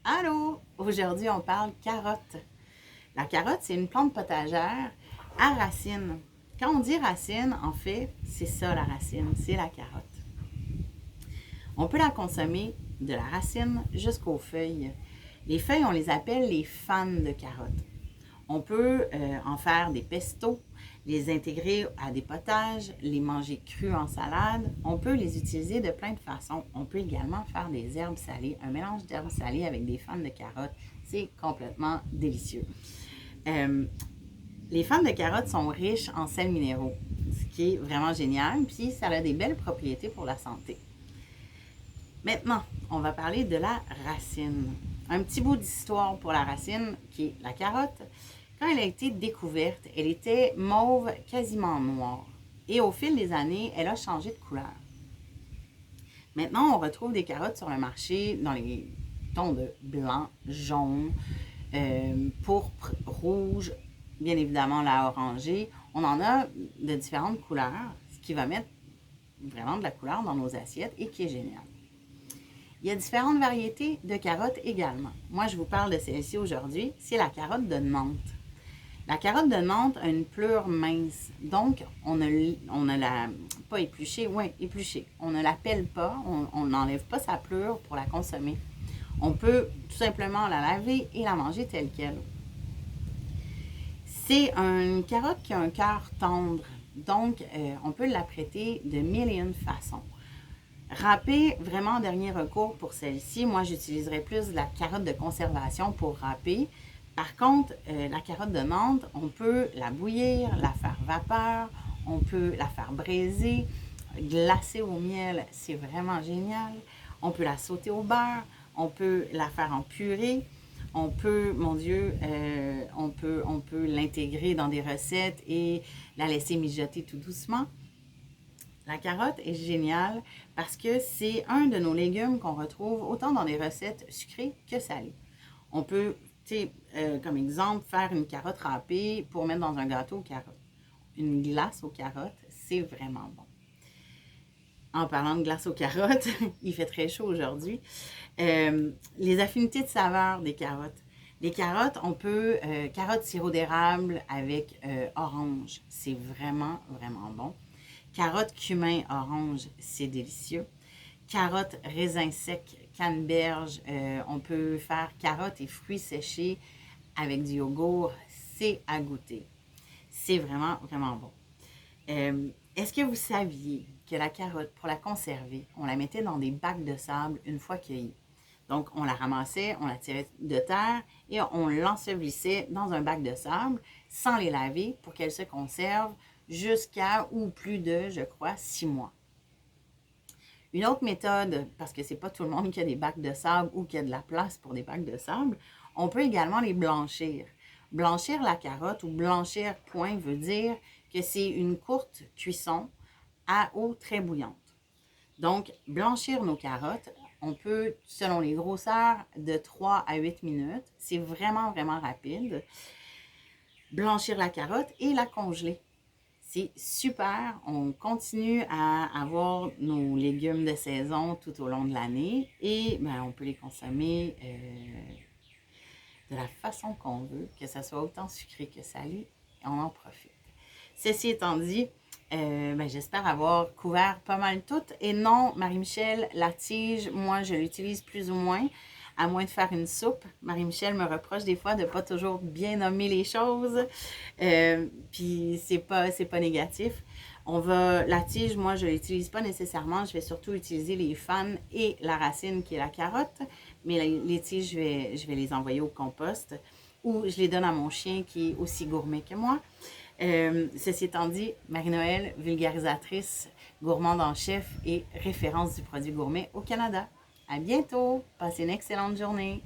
Allô! Aujourd'hui, on parle carotte. La carotte, c'est une plante potagère à racines. Quand on dit racine, en fait, c'est ça la racine, c'est la carotte. On peut la consommer de la racine jusqu'aux feuilles. Les feuilles, on les appelle les fans de carotte. On peut en faire des pestos, les intégrer à des potages, les manger crus en salade. On peut les utiliser de plein de façons. On peut également faire des herbes salées, un mélange d'herbes salées avec des fans de carottes. C'est complètement délicieux. Euh, les fans de carottes sont riches en sels minéraux, ce qui est vraiment génial. Puis ça a des belles propriétés pour la santé. Maintenant, on va parler de la racine. Un petit bout d'histoire pour la racine, qui est la carotte. Quand elle a été découverte, elle était mauve, quasiment noire. Et au fil des années, elle a changé de couleur. Maintenant, on retrouve des carottes sur le marché dans les tons de blanc, jaune, pourpre, rouge, bien évidemment la orangée. On en a de différentes couleurs, ce qui va mettre vraiment de la couleur dans nos assiettes et qui est génial. Il y a différentes variétés de carottes également. Moi, je vous parle de celle-ci aujourd'hui. C'est la carotte de Nantes. La carotte de Nantes a une pleure mince. Donc, on ne la... Pas épluchée, oui, épluchée. On ne la pèle pas, on n'enlève pas sa pleure pour la consommer. On peut tout simplement la laver et la manger telle qu'elle. C'est une carotte qui a un cœur tendre. Donc, on peut l'apprêter de mille et une façons. Râper, vraiment en dernier recours pour celle-ci. Moi, j'utiliserais plus la carotte de conservation pour râper. Par contre, la carotte de Nantes, on peut la bouillir, la faire vapeur, on peut la faire braiser, glacer au miel, c'est vraiment génial. On peut la sauter au beurre, on peut la faire en purée, on peut, mon Dieu, on peut l'intégrer dans des recettes et la laisser mijoter tout doucement. La carotte est géniale parce que c'est un de nos légumes qu'on retrouve autant dans des recettes sucrées que salées. On peut, comme exemple, faire une carotte râpée pour mettre dans un gâteau aux carottes. Une glace aux carottes, c'est vraiment bon. En parlant de glace aux carottes, il fait très chaud aujourd'hui. Les affinités de saveur des carottes. Les carottes, on peut carottes sirop d'érable avec orange. C'est vraiment, vraiment bon. Carottes cumin orange, c'est délicieux. Carottes raisin sec, canneberge. On peut faire carottes et fruits séchés avec du yogourt. C'est à goûter. C'est vraiment, vraiment bon. Est-ce que vous saviez que la carotte, pour la conserver, on la mettait dans des bacs de sable une fois cueillie? Donc, on la ramassait, on la tirait de terre et on l'ensevelissait dans un bac de sable sans les laver pour qu'elle se conserve jusqu'à ou plus de, je crois, 6 mois. Une autre méthode, parce que c'est pas tout le monde qui a des bacs de sable ou qui a de la place pour des bacs de sable, on peut également les blanchir. Blanchir la carotte ou blanchir point veut dire que c'est une courte cuisson à eau très bouillante. Donc, blanchir nos carottes, on peut, selon les grosseurs, de 3 à 8 minutes. C'est vraiment, vraiment rapide. Blanchir la carotte et la congeler. C'est super. On continue à avoir nos légumes de saison tout au long de l'année et on peut les consommer de la façon qu'on veut, que ce soit autant sucré que salé. On en profite. Ceci étant dit, j'espère avoir couvert pas mal tout. Et non, Marie-Michel, la tige, moi, je l'utilise plus ou moins, à moins de faire une soupe. Marie-Michel me reproche des fois de pas toujours bien nommer les choses. Puis c'est pas négatif. La tige, moi, je l'utilise pas nécessairement. Je vais surtout utiliser les fans et la racine qui est la carotte. Mais les tiges, je vais les envoyer au compost ou je les donne à mon chien qui est aussi gourmet que moi. Ceci étant dit, Marie-Noël, vulgarisatrice, gourmande en chef et référence du produit gourmet au Canada. À bientôt! Passez une excellente journée!